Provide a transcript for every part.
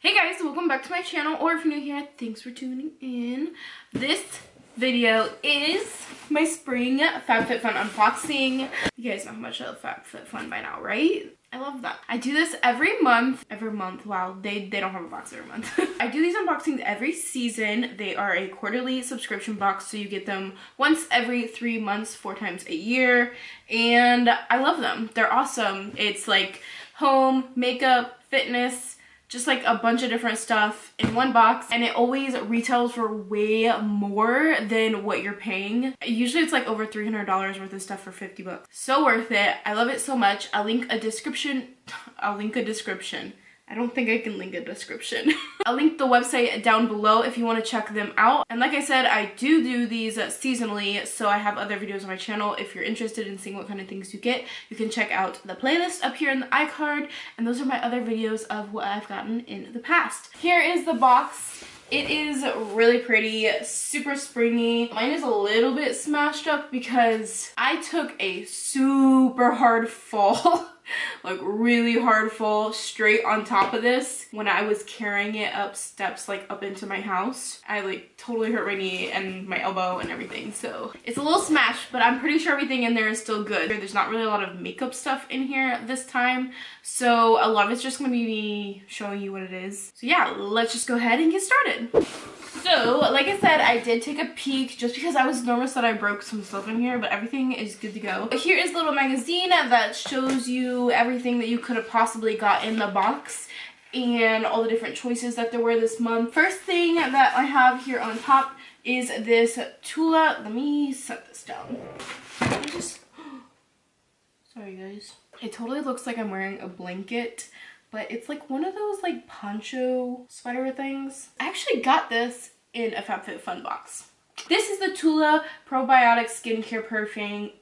Hey guys, welcome back to my channel, or if you're new here, thanks for tuning in. This video is my spring FabFitFun unboxing. You guys know how much I love FabFitFun by now, right? I love that. I do this every month. Wow, they don't have a box every month. I do these unboxings every season. They are a quarterly subscription box, so you get them once every 3 months, 4 times a year, and I love them. They're awesome. It's like home, makeup, fitness, just like a bunch of different stuff in one box, and it always retails for way more than what you're paying. Usually it's like over $300 worth of stuff for 50 bucks. So worth it. I love it so much. I'll link a description. I don't think I can link a description. I'll link the website down below if you want to check them out. And like I said, I do these seasonally, so I have other videos on my channel. If you're interested in seeing what kind of things you get, you can check out the playlist up here in the iCard, and those are my other videos of what I've gotten in the past. Here is the box. It is really pretty, super springy. Mine is a little bit smashed up because I took a super hard fall. Like really hard fall straight on top of this when I was carrying it up steps, like up into my house. I like totally hurt my knee and my elbow and everything, so it's a little smashed, but I'm pretty sure everything in there is still good. There's not really a lot of makeup stuff in here this time, so a lot of it's just gonna be me showing you what it is. So yeah, let's just go ahead and get started. So, like I said, I did take a peek just because I was nervous that I broke some stuff in here, but everything is good to go. Here is a little magazine that shows you everything that you could have possibly got in the box and all the different choices that there were this month. First thing that I have here on top is this Tula. Let me set this down. Sorry guys. It totally looks like I'm wearing a blanket, but it's like one of those like poncho sweater things. I actually got this in a FabFitFun box. This is the Tula Probiotic Skincare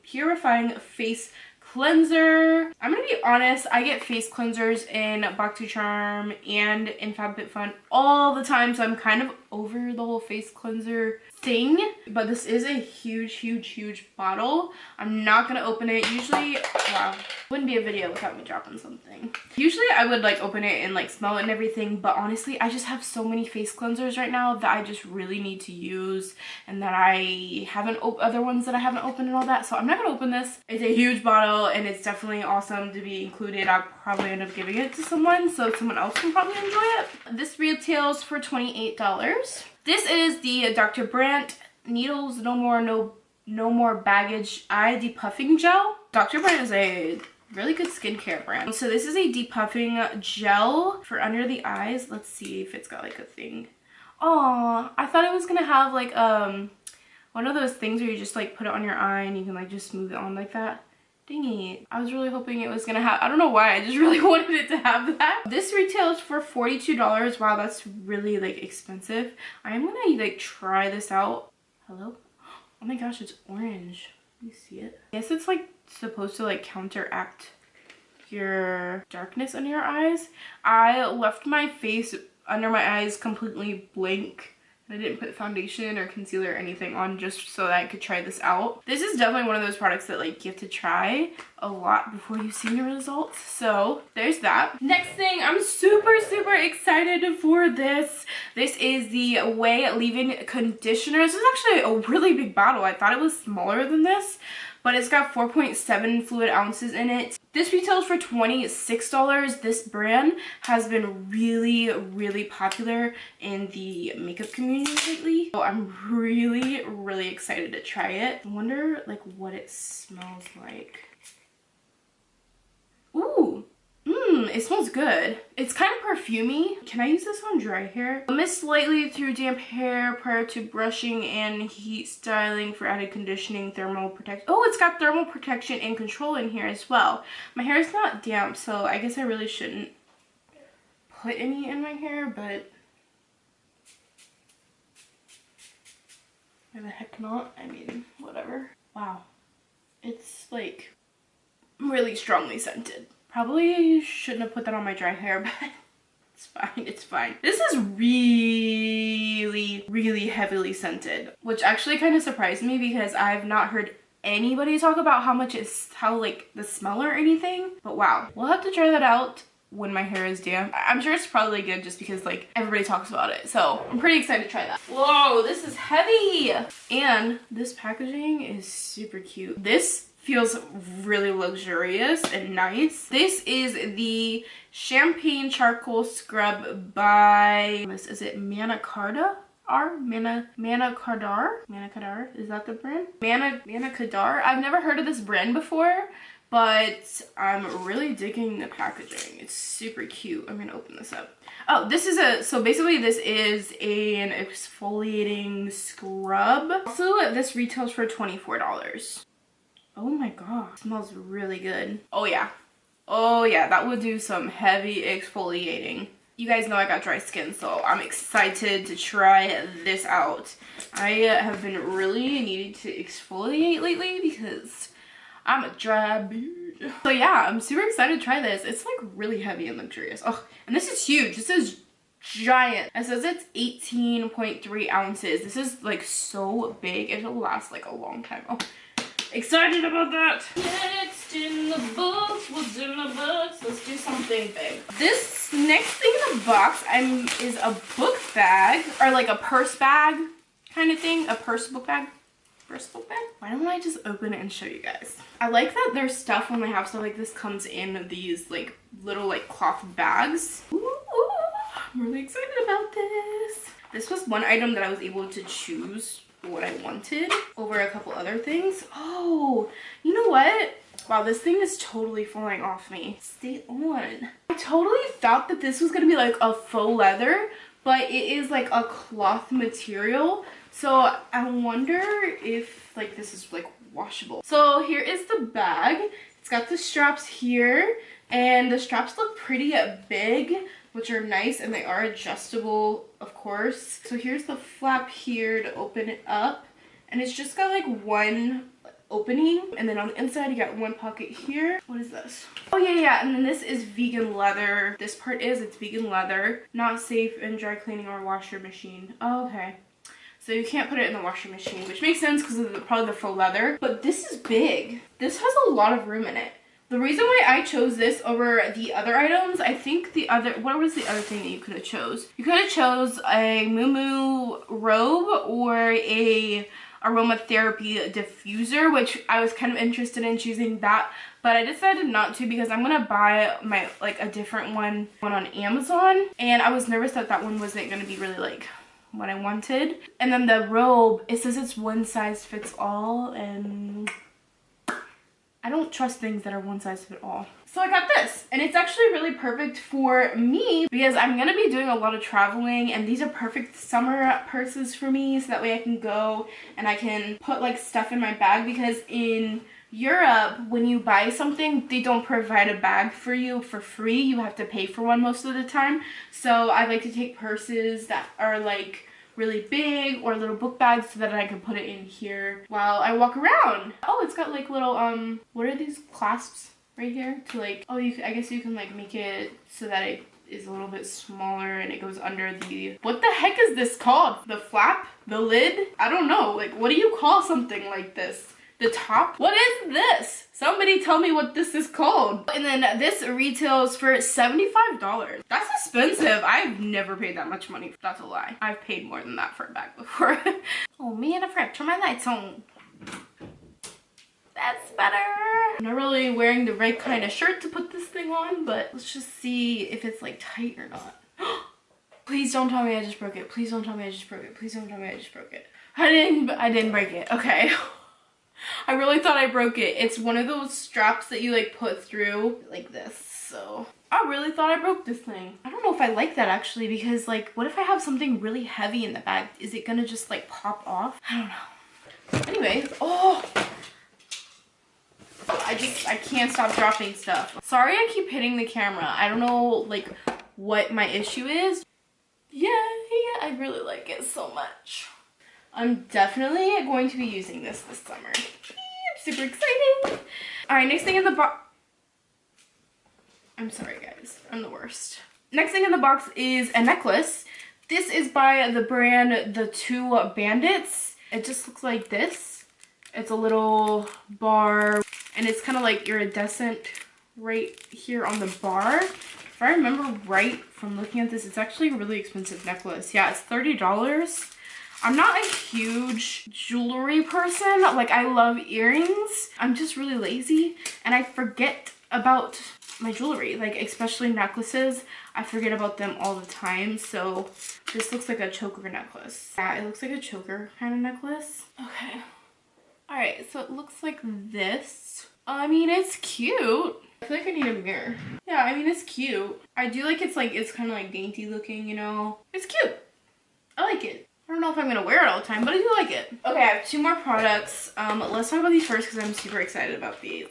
Purifying Face Cleanser. I'm gonna be honest, I get face cleansers in BoxyCharm and in FabFitFun all the time, so I'm kind of over the whole face cleanser thing, but this is a huge bottle. I'm not gonna open it. Usually, wow, wouldn't be a video without me dropping something. Usually I would like open it and like smell it and everything, but honestly I just have so many face cleansers right now that I just really need to use, and that I haven't other ones that I haven't opened and all that, so I'm not gonna open this. It's a huge bottle and it's definitely awesome to be included. I'll probably end up giving it to someone so someone else can probably enjoy it. This retails for $28. This is the Dr. Brandt Needles No More Baggage Eye Depuffing Gel. Dr. Brandt is a really good skincare brand. So this is a depuffing gel for under the eyes. Let's see if it's got like a thing. Oh, I thought it was gonna have like one of those things where you just like put it on your eye and you can like just smooth it on like that. Dang it. I was really hoping it was gonna have, I don't know why, I just really wanted it to have that. This retails for $42. Wow, that's really like expensive. I'm gonna like try this out. Hello? Oh my gosh, it's orange. You see it? I guess it's like supposed to like counteract your darkness under your eyes. I left my face under my eyes completely blank. I didn't put foundation or concealer or anything on just so that I could try this out. This is definitely one of those products that like you have to try a lot before you see your results. So there's that. Next thing, I'm super excited for this. This is the Quay Leave-In Conditioner. This is actually a really big bottle. I thought it was smaller than this, but it's got 4.7 fluid ounces in it. This retails for $26. This brand has been really popular in the makeup community lately, so I'm really excited to try it. I wonder like what it smells like. Ooh. It smells good. It's kind of perfumey. Can I use this on dry hair? Mist lightly through damp hair prior to brushing and heat styling for added conditioning, thermal protection. Oh, it's got thermal protection and control in here as well. My hair is not damp, so I guess I really shouldn't put any in my hair, but why the heck not? I mean, whatever. Wow. It's like really strongly scented. Probably shouldn't have put that on my dry hair, but it's fine. This is really heavily scented, which actually kind of surprised me because I've not heard anybody talk about how like the smell or anything, but wow. We'll have to try that out when my hair is damp. I'm sure it's probably good just because like everybody talks about it. So I'm pretty excited to try that. Whoa, this is heavy. And this packaging is super cute. This feels really luxurious and nice. This is the Champagne Charcoal Scrub by, is it Manacardar? Manacardar? Is that the brand? Manacardar? I've never heard of this brand before, but I'm really digging the packaging. It's super cute. I'm gonna open this up. Oh, this is so basically this is an exfoliating scrub. Also, this retails for $24. Oh my god, it smells really good. Oh yeah, that would do some heavy exfoliating. You guys know I got dry skin, so I'm excited to try this out. I have been really needing to exfoliate lately because I'm a dry bitch. So yeah, I'm super excited to try this. It's like really heavy and luxurious. Oh, and this is huge. This is giant. It says it's 18.3 ounces. This is like so big. It'll last like a long time. Oh, excited about that. Next in the box, what's in the box? Let's do something big. This next thing in the box is a book bag, or like a purse bag kind of thing. A purse book bag. Purse book bag? Why don't I just open it and show you guys? I like that there's stuff when they have stuff like this comes in these like little like cloth bags. Ooh, I'm really excited about this. This was one item that I was able to choose what I wanted over a couple other things. Oh, you know what? Wow, this thing is totally falling off me. Stay on. I totally thought that this was gonna be like a faux leather, but it is like a cloth material. So I wonder if like this is like washable. So here is the bag. It's got the straps here, and the straps look pretty big, which are nice, and they are adjustable, of course. So here's the flap here to open it up, and it's just got like one opening, and then on the inside you got one pocket here. What is this? Oh yeah, and then this is vegan leather. This part it's vegan leather, not safe in dry cleaning or washer machine. Oh, okay. So you can't put it in the washing machine, which makes sense because of probably the faux leather. But this is big. This has a lot of room in it. The reason why I chose this over the other items, I think what was the other thing that you could have chose? You could have chose a Moo robe or a aromatherapy diffuser, which I was kind of interested in choosing that, but I decided not to because I'm gonna buy my like a different one on Amazon, and I was nervous that that one wasn't gonna be really like what I wanted. And then the robe, it says it's one size fits all, and I don't trust things that are one size fit all. So I got this, and it's actually really perfect for me because I'm gonna be doing a lot of traveling, and these are perfect summer purses for me, so that way I can go and I can put like stuff in my bag, because in Europe, when you buy something, they don't provide a bag for you for free. You have to pay for one most of the time. So I like to take purses that are like really big, or little book bags, so that I can put it in here while I walk around. Oh, it's got like little what are these clasps right here to like, oh, I guess you can like make it so that it is a little bit smaller and it goes under the, what the heck is this called? The flap? The lid? I don't know. Like, what do you call something like this? The top? What is this? Somebody tell me what this is called. And then this retails for $75. That's expensive. I've never paid that much money. That's a lie. I've paid more than that for a bag before. Oh man, I forgot to turn my lights on. That's better. I'm not really wearing the right kind of shirt to put this thing on, but let's just see if it's like tight or not. Please don't tell me I just broke it. Please don't tell me I just broke it. Please don't tell me I just broke it. I didn't break it. Okay. I really thought I broke it. It's one of those straps that you like put through like this. So I really thought I broke this thing. I don't know if I like that actually, because like, what if I have something really heavy in the bag? Is it gonna just like pop off? I don't know. Anyways, oh, I can't stop dropping stuff. Sorry I keep hitting the camera. I don't know like what my issue is. Yeah, I really like it so much. I'm definitely going to be using this summer. I'm super excited. All right, next thing in the box. I'm sorry guys, I'm the worst. Next thing in the box is a necklace. This is by the brand The Two Bandits. It just looks like this. It's a little bar, and it's kind of like iridescent right here on the bar. If I remember right from looking at this, it's actually a really expensive necklace. Yeah, it's $30. I'm not a huge jewelry person. Like, I love earrings. I'm just really lazy and I forget about my jewelry, like especially necklaces. I forget about them all the time. So this looks like a choker necklace. Yeah, it looks like a choker kind of necklace. Okay. All right, so it looks like this. I mean, it's cute. I feel like I need a mirror. Yeah, I mean, it's cute. I do like it's kind of like dainty looking, you know? It's cute. I like it. I don't know if I'm gonna wear it all the time, but I do like it. Okay, I have 2 more products. Let's talk about these first because I'm super excited about these.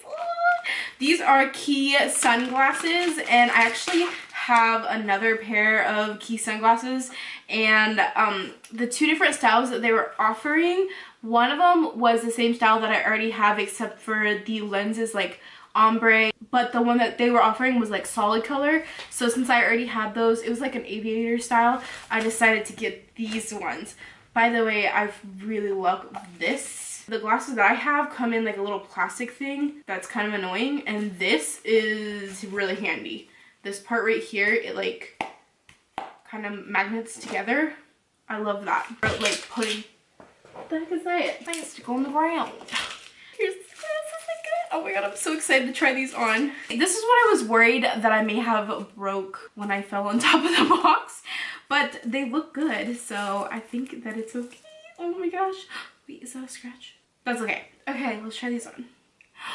These are Quay Sunglasses, and I actually have another pair of Quay Sunglasses, and the 2 different styles that they were offering, one of them was the same style that I already have except for the lenses like ombre, but the one that they were offering was like solid color. So since I already had those, it was like an aviator style, I decided to get these ones. By the way, I really love this. The glasses that I have come in like a little plastic thing that's kind of annoying, and this is really handy. This part right here, it like kind of magnets together. I love that. Or like putting, what the heck is that? Nice to go on the ground. Here's the glasses again. Oh my god, I'm so excited to try these on. This is what I was worried that I may have broke when I fell on top of the box, but they look good, so I think that it's okay. Oh my gosh. Wait, is that a scratch? That's okay. Okay, let's try these on.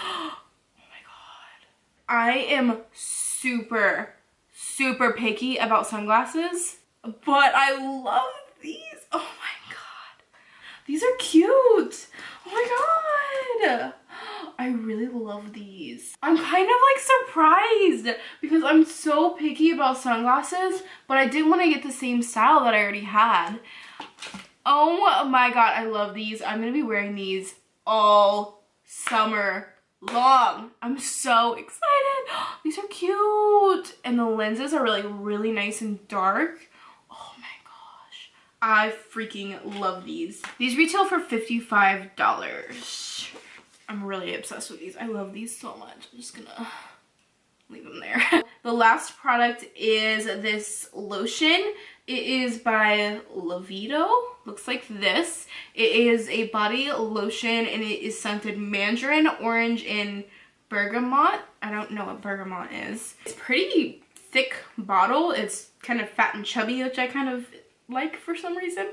Oh my god. I am super picky about sunglasses, but I love these. Oh my god. These are cute. Oh my god. I really love these. I'm kind of like surprised because I'm so picky about sunglasses, but I didn't want to get the same style that I already had. Oh my god, I love these. I'm gonna be wearing these all summer long. I'm so excited. These are cute. And the lenses are really nice and dark. Oh my gosh. I freaking love these. These retail for $55. I'm really obsessed with these. I love these so much. I'm just gonna leave them there. The last product is this lotion. It is by Levito. Looks like this. It is a body lotion and it is scented mandarin, orange, and bergamot. I don't know what bergamot is. It's pretty thick bottle. It's kind of fat and chubby, which I kind of like for some reason.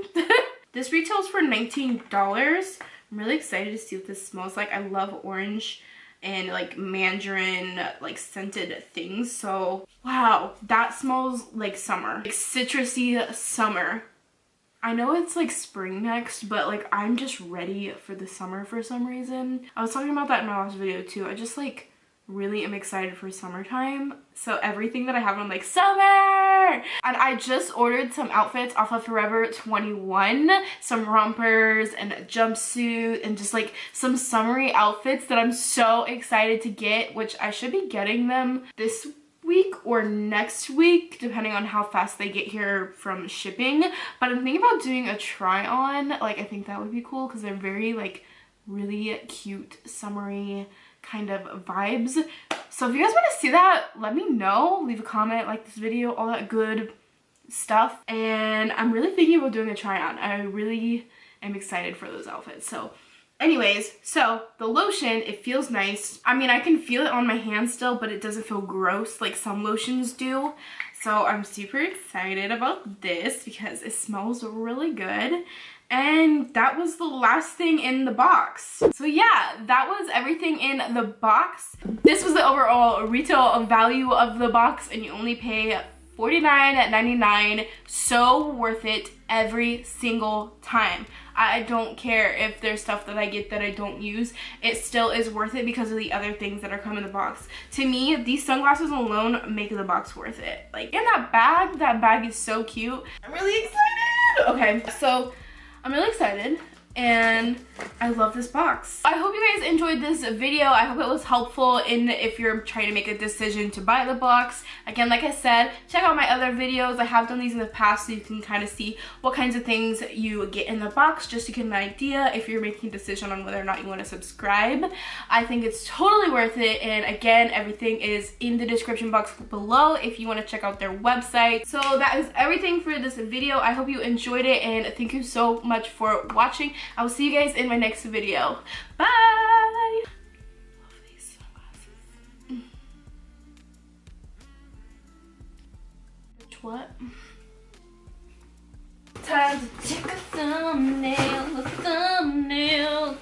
This retails for $19. I'm really excited to see what this smells like. I love orange and like mandarin like scented things, so wow, that smells like summer, like citrusy summer. I know it's like spring next, but like I'm just ready for the summer for some reason. I was talking about that in my last video too. I just like really am excited for summertime, so everything that I have, I'm like summer. And I just ordered some outfits off of Forever 21, some rompers and a jumpsuit and just like some summery outfits that I'm so excited to get, which I should be getting them this week or next week depending on how fast they get here from shipping. But I'm thinking about doing a try on. Like, I think that would be cool because they're very like really cute summery kind of vibes. So if you guys want to see that, let me know. Leave a comment, like this video, all that good stuff. And I'm really thinking about doing a try on. I really am excited for those outfits. So anyways, so the lotion, it feels nice. I mean, I can feel it on my hand still, but it doesn't feel gross like some lotions do. So I'm super excited about this because it smells really good. And that was the last thing in the box. So yeah, that was everything in the box. This was the overall retail value of the box, and you only pay $49.99. So worth it every single time. I don't care if there's stuff that I get that I don't use. It still is worth it because of the other things that are coming in the box. To me, these sunglasses alone make the box worth it. Like, and that bag is so cute. I'm really excited. Okay, so I'm really excited, and I love this box. I hope you guys enjoyed this video. I hope it was helpful in if you're trying to make a decision to buy the box. Again, like I said, check out my other videos. I have done these in the past so you can kind of see what kinds of things you get in the box, just to get an idea if you're making a decision on whether or not you want to subscribe. I think it's totally worth it, and again, everything is in the description box below if you want to check out their website. So that is everything for this video. I hope you enjoyed it, and thank you so much for watching. I will see you guys in my next video. Bye! I love these sunglasses. Which what? Time to take a thumbnail, thumbnail.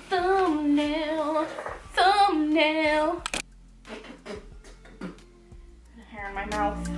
Hair in my mouth.